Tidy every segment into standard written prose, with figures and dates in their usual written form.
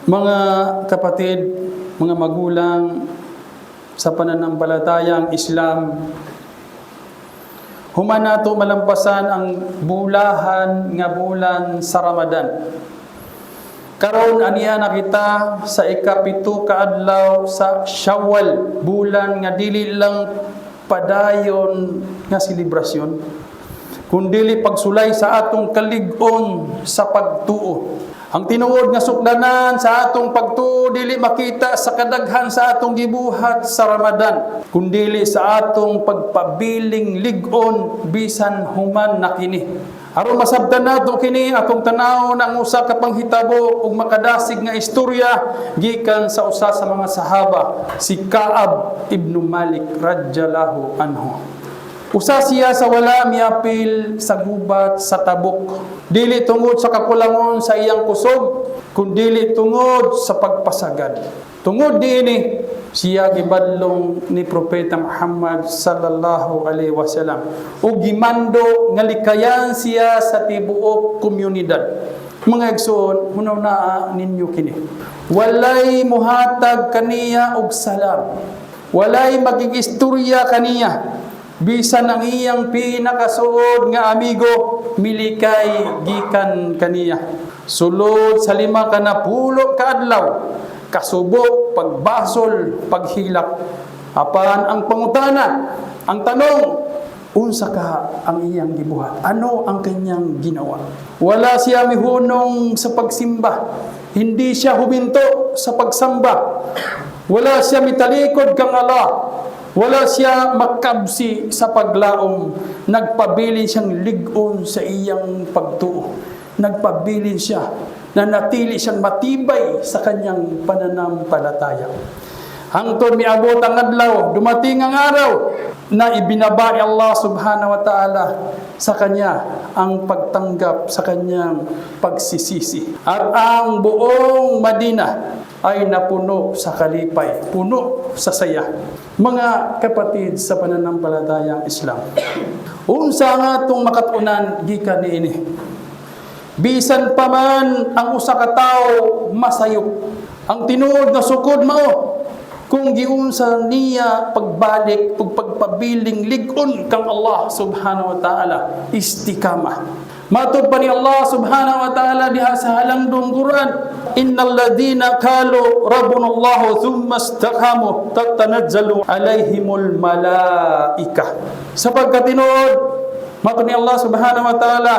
Mga kapatid, mga magulang sa pananampalatayang Islam, human nato malampasan ang bulahan nga bulan sa Ramadan. Karon aniya na kita sa ikapito ka adlaw sa Shawwal, bulan nga dili lang padayon nga selebrasyon, kundi pagsulay sa atong kalig-on sa pagtuo. Ang tinuod nga sukdanan sa atong pagtuo dili makita sa kadaghan sa atong gibuhat sa Ramadan, kundi sa atong pagpabiling lig-on bisan human na kini. Aron masabtan nato kini, atong tanaw ang usa ka panghitabo ug makadasig nga istorya gikan sa usa sa mga sahaba, si Ka'ab ibn Malik radhiyallahu anhu. Usa siya sa wala miapil sa gubat sa Tabuk, dili tungod sa kakulangon sa iyang kusog, kundi tungod sa pagpasagad. Tungod diini siya gibadlong ni Propeta Muhammad sallallahu alaihi wasallam ug gimando nga likayan siya sa tibuok komunidad. Mga igsoon, hunaw na ninyo kini. Walay muhatag kaniya og salam. Walay magigistorya kaniya. Bisan ang iyang pinakasuod nga amigo milikay gikan kaniya. Sulod sa 5 ka napulo ka adlaw, kasubok, pagbasol, paghilak. Apan ang pangutana, ang tanong, unsa ka ang iyang gibuhat? Ano ang kanyang ginawa? Wala siya mihunong sa pagsimba. Hindi siya huminto sa pagsamba. Wala siya mitalikod kang Allah. Wala siya makabsi sa paglaom. Nagpabilin siyang lig-on sa iyang pagtuo. Nagpabilin siya na natili siyang matibay sa kanyang pananampalataya. Hangtod miabot ang adlaw, dumating ang araw na ibinaba ni Allah subhanahu wa ta'ala sa kanya ang pagtanggap sa kanyang pagsisisi. At ang buong Madina ay napuno sa kalipay, puno sa saya. Mga kapatid sa pananampalatayang Islam, unsa nga itong makatunan gikan niini? Bisan pa man ang usa ka tawo masayop, ang tinuod nga sukod mao kung giunsa niya pagbalik ug pagpabiling lig-on kang Allah subhanahu wa ta'ala, istiqamah. Matud pa ni Allah subhanahu wa ta'ala diha sa halangdong Quran, innal ladina qalu rabbuna Allah thumma istaqamu tatanazzalu alaihimul malaika. Sapagkat tinuod, matud ni Allah subhanahu wa ta'ala,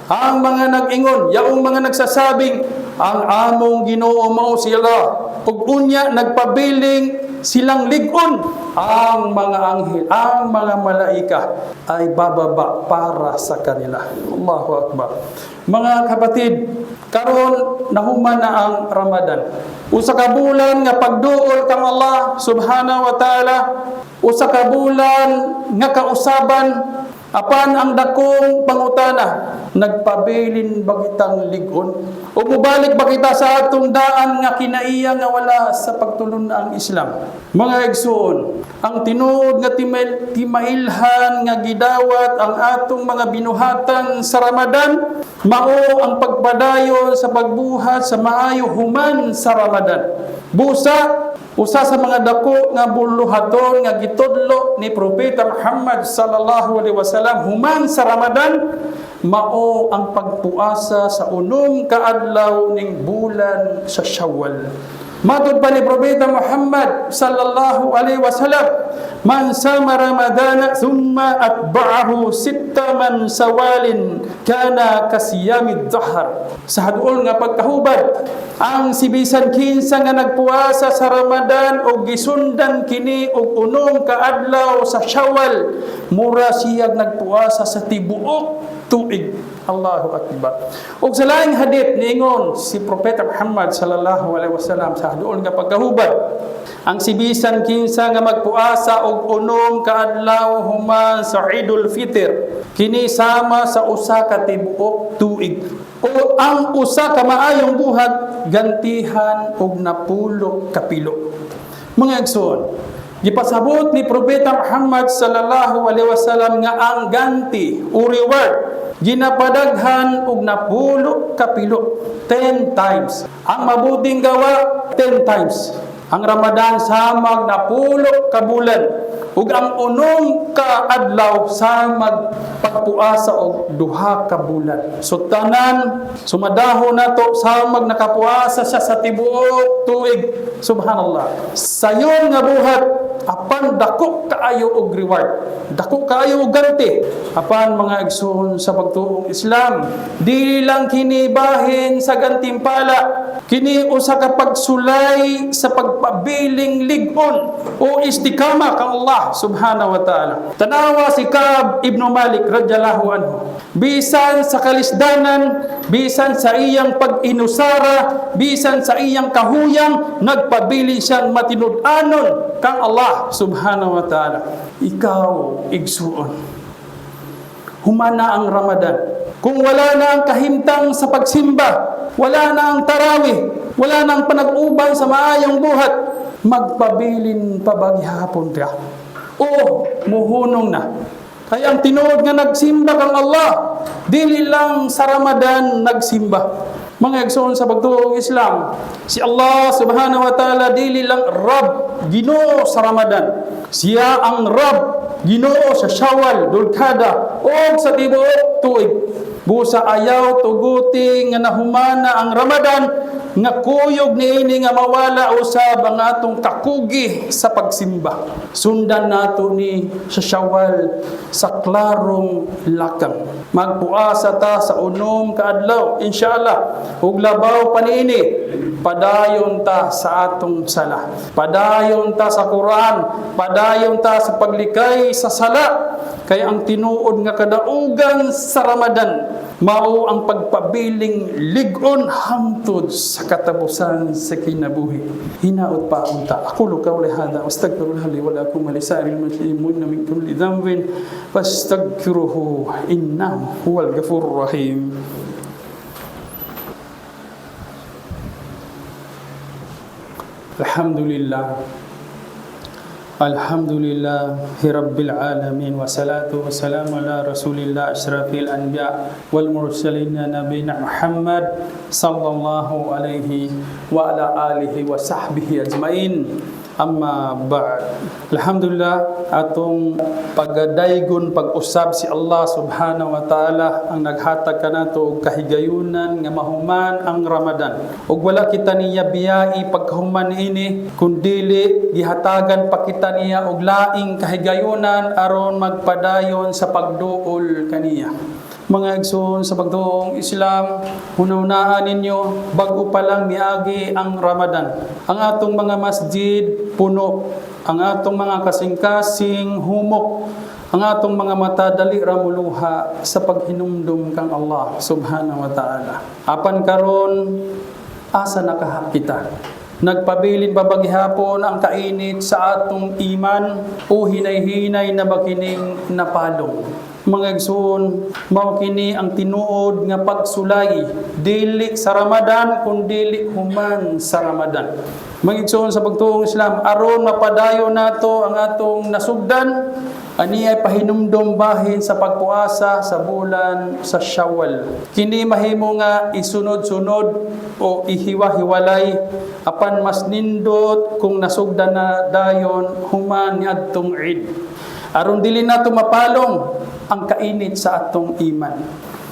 ang mga nag-ingon, yaong mga nagsasabing ang among Ginoo mao sila, ug unya nagpabiling silang lig-on, ang mga anghel, ang mga malaika ay bababa para sa kanila. Allahu Akbar. Mga kapatid, karon nahuman na ang Ramadan. Usa ka bulan nga pagduol kang Allah subhanahu wa ta'ala, usa ka bulan nga kausaban. Apan ang dakong pangutana, nagpabilin ba kitang lig-on? O mubalik ba kita sa atong daan nga kinaiya nga wala sa pagtulon ang Islam? Mga igsoon, ang tinuod nga timailhan nga gidawat ang atong mga binuhatan sa Ramadan, mao ang pagpadayon sa pagbuhat sa maayo human sa Ramadan. Busa, usa sa mga dako nga buluhaton nga gitudlo ni Propeta Muhammad sallallahu alaihi wasallam human sa Ramadan, mao ang pagpuasa sa unom ka adlaw ning bulan sa Shawwal. Matud pa ni Propeta Muhammad sallallahu alaihi wasallam, man sama Ramadana thumma atba'ahu 6 man sawalin kana kasiyamid dahar. Sa hadol nga pagkahubad, ang sibisan kinsa nga nagpuasa sa Ramadan o gisundan kini og unom ka adlaw sa Shawwal, mura siyag nagpuasa sa tibuok tuig. Allahu Akbar. Og sa laing hadith niingon si Propeta Muhammad sallallahu alaihi wasallam sa hadol nga pagkahubad, ang sibisan kinsa nga magpuasa og unom ka adlaw human sa Idul Fitr, kini sama sa usa ka tibuok tuig. O ang usa ka maayong buhat gantihan og napulo ka pilo. Mga igsoon, gipasabot ni Propeta Muhammad sallallahu alaihi wasallam nga ang ganti o reward Ginapadaghan og napulo ka pilo, 10 times. Ang mabuting gawa, 10 times. Ang Ramadan samag napulo ka bulan ug ang unong ka adlaw samag pagpuasa og duha ka bulan. So tanan sumadahon nato samag nakapuasa siya sa tibuok tuig. Subhanallah. Sayon nga buhat apan dako kaayo og reward, dako kaayo og ganti. Apan mga igsoon sa pagtuong Islam, dili lang kini bahin sa gantimpala, kini usa ka pagsulay sa pagpabiling lig-on o istikama kang Allah subhanahu wa ta'ala. Tanawa si Ka'ab ibn Malik radhiyallahu anhu, bisan sa kalisdanan, bisan sa iyang pag-inusara, bisan sa iyang kahuyang, nagpabili siyang matinud-anon kang Allah subhanahu wa ta'ala. Ikaw, igsuon, humana ang Ramadan. Kung wala na ang kahimtang sa pagsimba, wala na ang tarawih, wala na ang panag-ubay sa maayong buhat, magpabilin pabaghihapon ka. O, muhunong na. Kaya ang tinuod nga nagsimba kang Allah, dili lang sa Ramadan nagsimba. Mga igsoon sa pagtuong Islam, si Allah subhanahu wa ta'ala dili lang Rabb, Ginoo sa Ramadan. Siya ang Rabb, Ginoo sa Shawwal, Dulkada, o sa tibuok tuig. Busa ayaw tuguti nga nahumana ang Ramadan, nga kuyog niini nga mawala usab ang atong kakugi sa pagsimba. Sundan nato ni sa Shawwal sa klarong lakang. Magpuasa ta sa unom ka adlaw, inshallah. Ug labaw panini, padayon ta sa atong sala. Padayon ta sa Quran, padayon ta sa paglikay sa sala. Kay ang tinuod nga kadaugan sa Ramadan mao ang pagpabiling lig-on hangtod sa katapusan sa kinabuhi. Hinaot pa unta. Aqulu qawli hadha astaghfirullah li wa lakum wa lisa'iril muslimin min kulli dhanbin fastaghfiruhu innahu huwal ghafurur rahim. Alhamdulillah. Alhamdulillahi Rabbil Alamin. Wassalatu wassalamu ala Rasulillah asyrafil anbiya wal mursalin nabiyina Muhammad sallallahu alaihi wa ala alihi wa sahbihi ajmain. Amma ba'd. Alhamdulillah, atong pagadaygon pag-usab si Allah subhanahu wa ta'ala ang naghatag kanato og kahigayunan nga mahuman ang Ramadan. Ug wala kita niya biyai paghuman ini kundili gihatagan pa kita niya og laing kahigayunan aron magpadayon sa pagduol kaniya. Mga igsoon sa pagtuong Islam, hunahunaan ninyo bago pa lang miagi ang Ramadan. Ang atong mga masjid puno, ang atong mga kasing-kasing humok, ang atong mga mata dali ra muluha sa paghinumdum kang Allah subhanahu wa ta'ala. Apan karon asa nakahapita? Nagpabilin ba baghihapon ang kainit sa atong iman o hinay-hinay na bakining napalong? Mga igsoon, mao kini ang tinuod nga pagsulay dili sa Ramadan kundi human sa Ramadan. Mga igsoon sa pagtuong Islam, aron mapadayon nato ang atong nasugdan, ani ay pahinumdom bahin sa pagpuasa sa bulan sa Shawwal. Kini mahimo nga isunod-sunod o ihiwa-hiwalay apan mas nindot kung nasugdan na dayon human niadtong Eid. Aron dili nato mapalong ang kainit sa atong iman.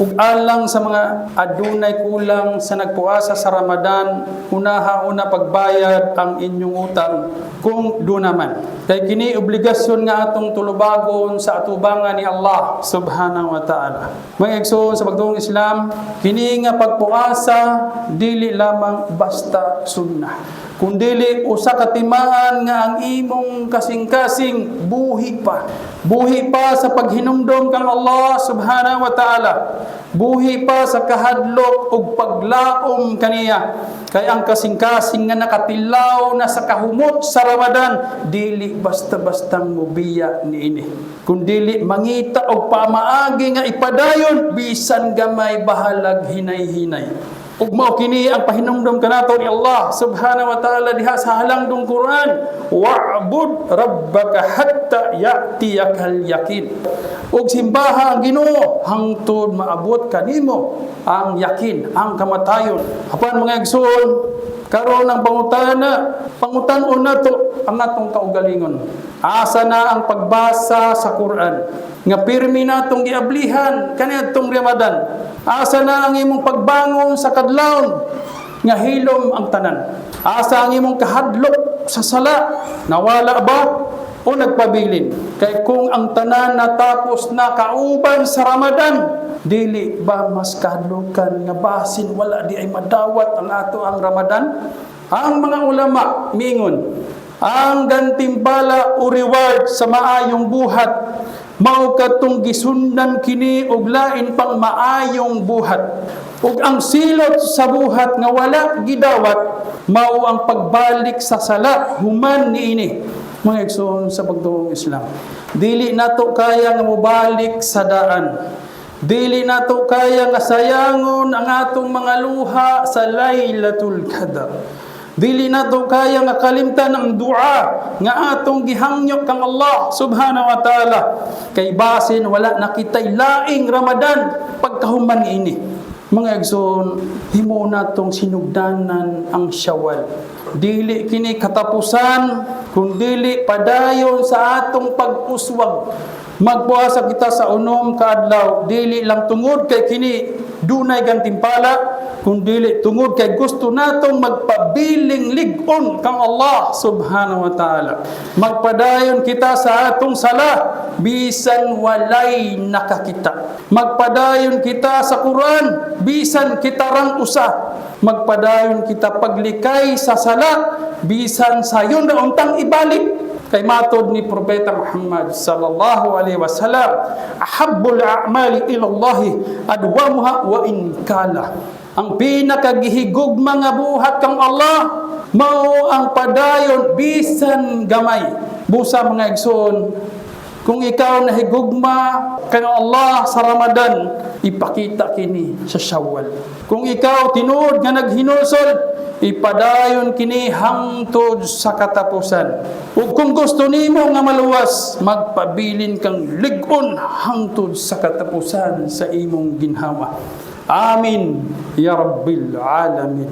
Ug alang sa mga adunay kulang sa nagpuasa sa Ramadan, una pagbayad ang inyong utang kung dunaman. Kay kini obligasyon nga atong tulubagon sa atubangan ni Allah subhanahu wa ta'ala. Mga igsoon sa pagtuong Islam, kini nga pagpuasa dili lamang basta sunnah, kundili usa ka timaan nga ang imong kasing-kasing buhi pa sa paghinumdom kang Allah subhanahu wa ta'ala, buhi pa sa kahadlok ug paglaom kaniya. Kay ang kasing-kasing nga nakatilaw na sa kahumot sa Ramadan dili basta-bastang mubiya niini, kundili mangita og pamaagi nga ipadayon bisan gamay bahalag hinay-hinay. Ug mao kini ang pahinumdom kanato ni Allah subhanahu wa ta'ala diha sa halangdong Quran, wa'bud rabbaka hatta ya'tiyakal yakin. Ug simbaha ang Ginoo hangtod maabot kanimo ang yakin, ang kamatayon. Apan mga igsoon, karon ang pangutan-on nato ang atong kaugalingon. Asa na ang pagbasa sa Quran nga pirmi natong giablihan kaniadtong Ramadan. Asa na ang imong pagbangon sa kadlawon nga hilom ang tanan. Asa ang imong kahadlok sa sala, nawala ba o nagpabilin? Kay kung ang tanan natapos na kauban sa Ramadan, dili ba mas kahadlokan nga basin wala di ay madawat ang ato ang Ramadan? Ang mga ulama miingon, ang gantimbala o reward sa maayong buhat mao katong gisundan kini og lain pang maayong buhat. Ug ang silot sa buhat nga wala gidawat mao ang pagbalik sa sala human niini. Mga igsoon sa pagtuong Islam, dili nato kaya nga mobalik sa daan. Dili nato kaya nga sayangon ang atong mga luha sa Laylatul Qadr. Dili nato kaya nga kalimtan ang dua nga atong gihangyo kang Allah subhanahu wa ta'ala. Kay basin wala nakitay laing Ramadan pagkahuman ini. Mga igsoon, himo natong sinugdanan ang Syawal. Dili kini katapusan, kundili padayon sa atong pag-uswag. Magpuasa kita sa unom ka adlaw, dili lang tungod kay kini dunay gantimpala, kundili tungod kay gusto natong magpabiling lig-on kang Allah subhanahu wa ta'ala. Magpadayon kita sa atong sala bisan walay nakakita. Magpadayon kita sa Quran bisan kita rang usa. Magpadayon kita paglikay sa sala bisan sayon na untang ibalik. Kay matod ni Propeta Muhammad sallallahu alaihi wasallam, ahabbul a'mali ila Allah adwamuha wa in kala. Ang pinakagihigugma nga buhat kang Allah mao ang padayon bisan gamay. Busa mga igsoon, kung ikaw nahigugma kang Allah sa Ramadan, ipakita kini sa Syawal. Kung ikaw tinuod nga naghinulsol, ipadayon kini hangtod sa katapusan. Ug kung gusto nimo nga maluwas, magpabilin kang lig-on hangtod sa katapusan sa imong ginhawa. Amin ya Rabbil Alamin.